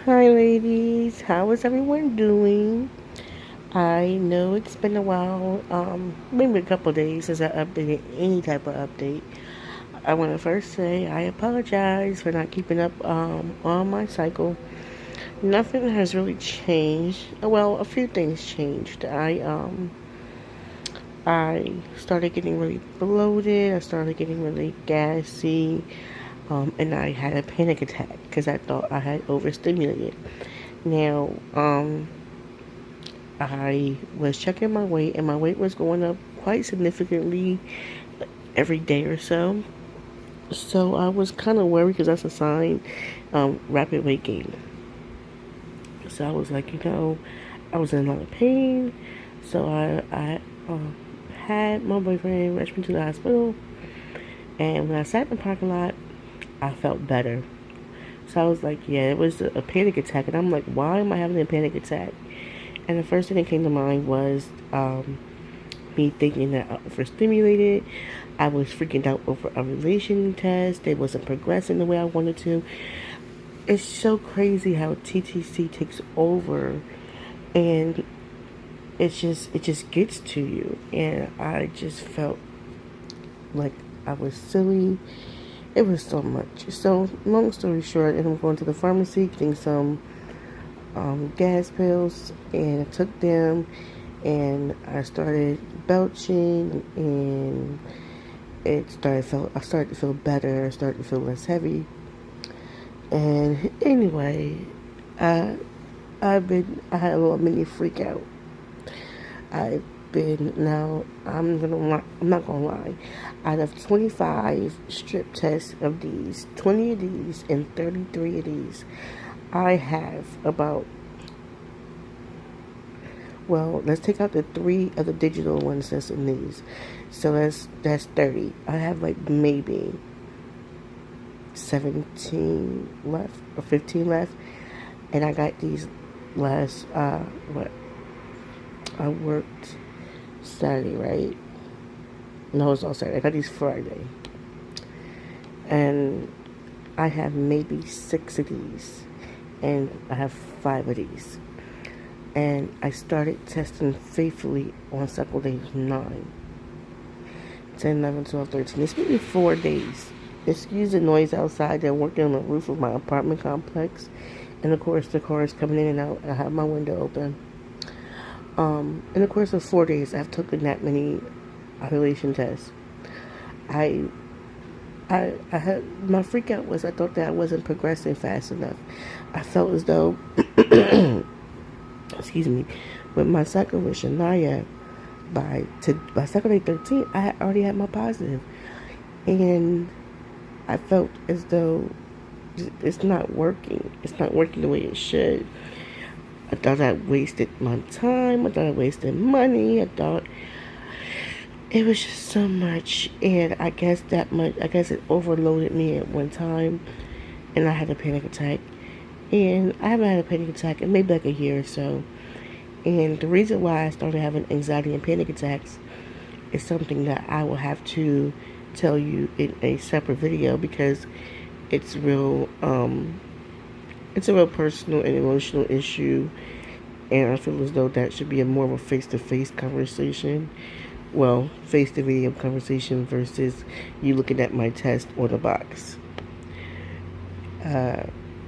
Hi, ladies. How is everyone doing? I know it's been a while, maybe a couple days since I updated any type of update. I want to first say I apologize for not keeping up on my cycle. Nothing has really changed. Well, a few things changed. I started getting really bloated. I started getting really gassy. And I had a panic attack because I thought I had overstimulated. Now, I was checking my weight, and my weight was going up quite significantly every day or so. So I was kind of worried because that's a sign, rapid weight gain. So I was like, I was in a lot of pain. So I had my boyfriend rush me to the hospital, and when I sat in the parking lot, I felt better. So I was like, yeah, it was a panic attack, and I'm like, why am I having a panic attack? And the first thing that came to mind was me thinking that I overstimulated. I was freaking out over ovulation test. It wasn't progressing the way I wanted to. It's so crazy how TTC takes over, and it just gets to you. And I just felt like I was silly. It was so much. So long story short, I ended up going to the pharmacy getting some gas pills, and I took them, and I started belching, and I started to feel better. I started to feel less heavy. And anyway, I I had a little mini freak out. I've been now. I'm not gonna lie. Out of 25 strip tests of these, 20 of these, and 33 of these, I have about, well, let's take out the 3 of the digital ones that's in these. So that's 30. I have like maybe 17 left or 15 left. And I got these last, what? I worked Saturday, right? No, it's all Saturday. I got these Friday. And I have maybe 6 of these. And I have 5 of these. And I started testing faithfully on cycle day 9, 10, 11, 12, 13. It's been 4 days. Excuse the noise outside. They're working on the roof of my apartment complex. And of course, the car is coming in and out. I have my window open. In the course of 4 days, I've taken that many ovulation tests. I had, my freak out was I thought that I wasn't progressing fast enough. I felt as though, excuse me, with my cycle with Shania, by cycle day 13, I had already had my positive, and I felt as though it's not working. It's not working the way it should. I thought I wasted my time. I thought I wasted money. I thought it was just so much, and I guess it overloaded me at one time, and I had a panic attack. And I haven't had a panic attack in maybe like a year or so. And the reason why I started having anxiety and panic attacks is something that I will have to tell you in a separate video, because it's real. It's a real personal and emotional issue, and I feel as though that should be a more of a face-to-face conversation. Well, face-to-video conversation versus you looking at my test or the box.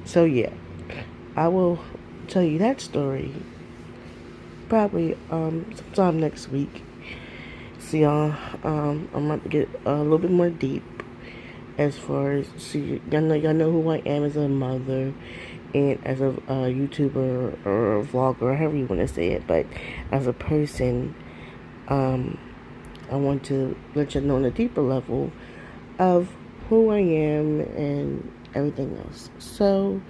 So yeah, I will tell you that story probably sometime next week. So y'all, I'm about to get a little bit more deep as far as, see, y'all know who I am as a mother and as a YouTuber or a vlogger, however you want to say it. But as a person, I want to let you know on a deeper level of who I am and everything else. So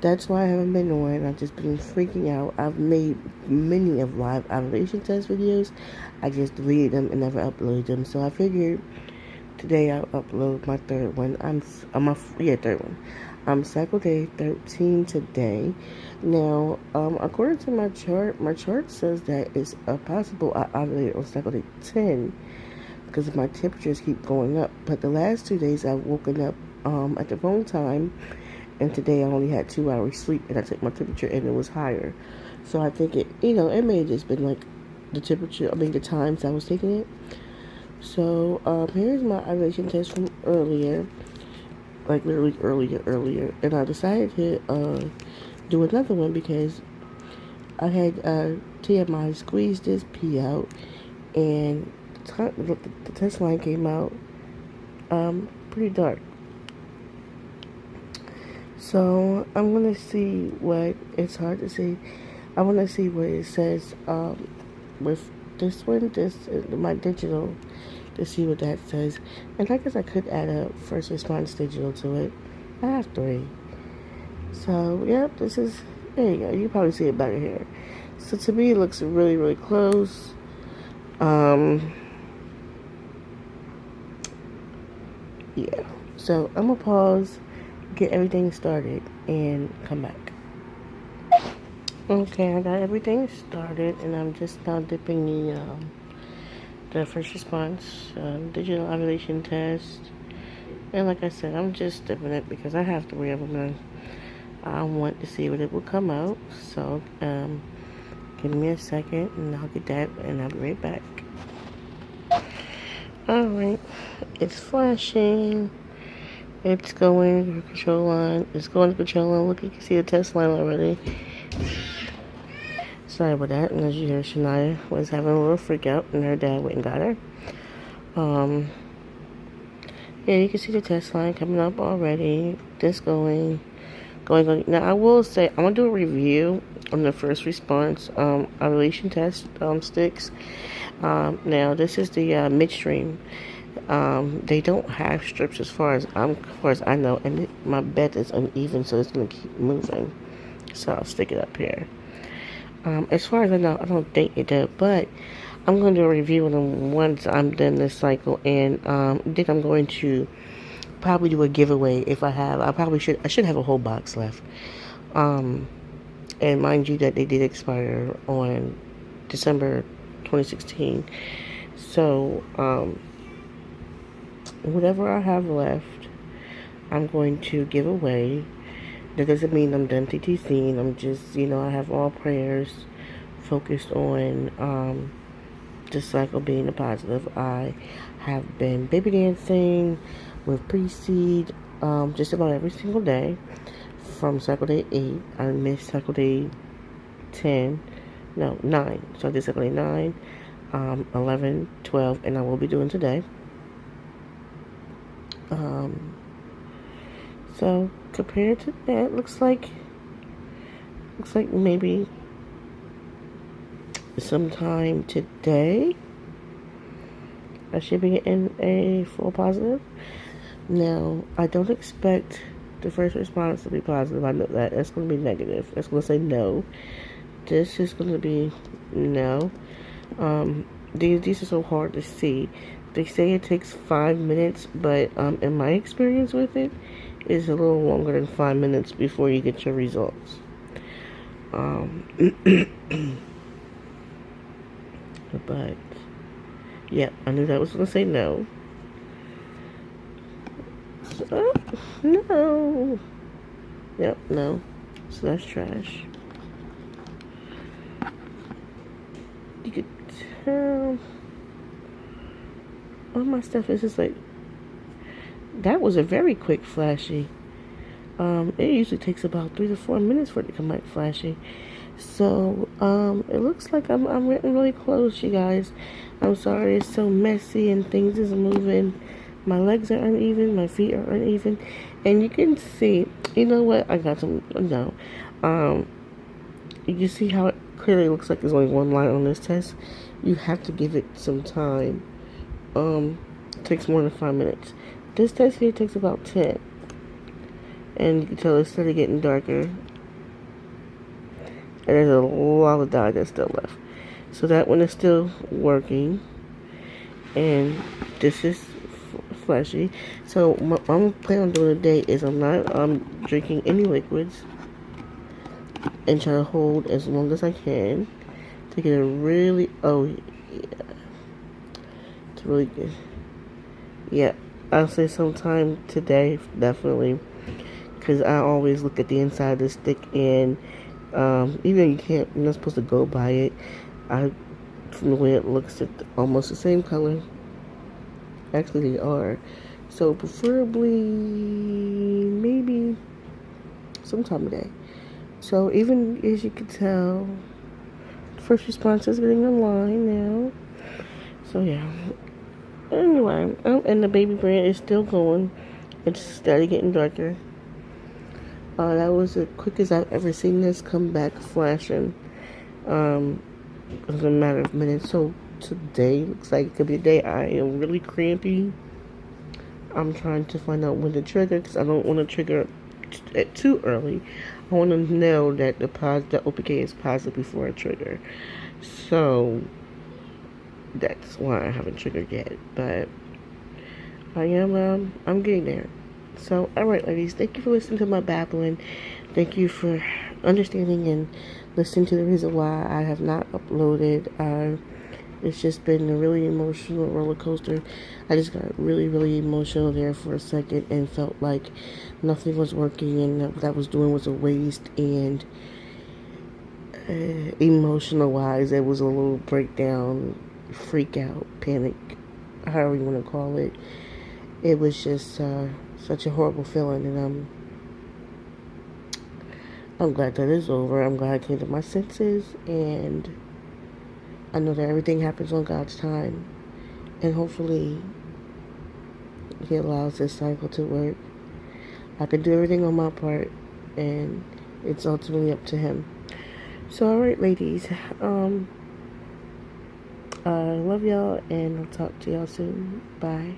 that's why I haven't been on. I've just been freaking out. I've made many of live ovulation test videos. I just deleted them and never uploaded them. So I figured today I'll upload my third one. Third one. I'm cycle day 13 today. Now, according to my chart says that it's possible I ovulate on cycle day 10 because my temperatures keep going up. But the last 2 days I've woken up at the wrong time, And today I only had 2 hours sleep, and I took my temperature, and it was higher. So I think it may have just been like the temperature. I mean, the times I was taking it. So here's my ovulation test from earlier, like literally earlier, and I decided to do another one because I had TMI squeezed this pee out, and the test line came out pretty dark. So I'm gonna see what it's hard to see. I want to see what it says with this one, my digital, to see what that says. And I guess I could add a first response digital to it. I have 3. So yep, there you go. You probably see it better here. So to me, it looks really, really close. Yeah. So I'm gonna pause, get everything started, and come back. Okay, I got everything started, and I'm just now dipping the first response digital ovulation test. And like I said, I'm just dipping it because I have 3 of them, and I want to see what it will come out. So give me a second, and I'll get that, and I'll be right back. Alright, it's flashing. It's going to control line. It's going to control line. Look, you can see the test line already. Sorry about that. And as you hear, Shania was having a little freak out, and her dad went and got her. Yeah, you can see the test line coming up already. This going. Now, I will say, I'm going to do a review on the first response ovulation test sticks. Now, this is the midstream. They don't have strips as far as I know, and my bed is uneven, so it's going to keep moving. So I'll stick it up here. As far as I know, I don't think it did, but I'm going to do a review on them once I'm done this cycle, and then I'm going to probably do a giveaway if I have. I should have a whole box left. And mind you that they did expire on December 2016. So, whatever I have left, I'm going to give away. That doesn't mean I'm done TTCing. I'm just, I have all prayers focused on this cycle being a positive. I have been baby dancing with pre-seed just about every single day from cycle day 8. I missed cycle day 9. So I did cycle day 9, 11, 12, and I will be doing today. So compared to that, looks like maybe sometime today I should be getting a full positive. Now, I don't expect the first response to be positive. I know that. That's going to be negative. That's going to say no. This is going to be no. These are so hard to see. They say it takes 5 minutes, but in my experience with it, it's a little longer than 5 minutes before you get your results. But yeah, I knew that was going to say no. So, no. Yep, no. So that's trash. You could tell all my stuff is just like, that was a very quick flashy. It usually takes about 3 to 4 minutes for it to come back flashy. So it looks like I'm getting really close, you guys. I'm sorry it's so messy and things is moving. My legs are uneven, my feet are uneven, and you can see. You know what? I got some. No, you can see how it clearly looks like there's only one line on this test. You have to give it some time. It takes more than 5 minutes. This test here takes about 10. And you can tell it's started getting darker. And there's a lot of dye that's still left. So that one is still working. And this is flashy. So what I'm planning on doing today is I'm not drinking any liquids. And try to hold as long as I can. To get a really, it's really good. Yeah, I'll say sometime today, definitely. because I always look at the inside of the stick, and even you're not supposed to go by it. I, from the way it looks, it's almost the same color. Actually, they are. So preferably, maybe sometime today. So even as you can tell, first response is getting online now. So yeah. Anyway, and the baby brand is still going. It's steady getting darker. That was the quickest I've ever seen this come back flashing. It was a matter of minutes. So today looks like it could be a day I am really crampy. I'm trying to find out when to trigger because I don't want to trigger it too early. I want to know that the OPK is positive before I trigger. So that's why I haven't triggered yet. But I'm getting there. So, alright, ladies, thank you for listening to my babbling. Thank you for understanding and listening to the reason why I have not uploaded. It's just been a really emotional roller coaster. I just got really, really emotional there for a second and felt like nothing was working and what I was doing was a waste. And emotional wise, it was a little breakdown, freak out, panic, however you want to call it. It was just such a horrible feeling, and I'm glad that it's over. I'm glad I came to my senses, and I know that everything happens on God's time, and hopefully He allows this cycle to work. I can do everything on my part, and it's ultimately up to Him. So, alright, ladies, I love y'all, and I'll talk to y'all soon. Bye.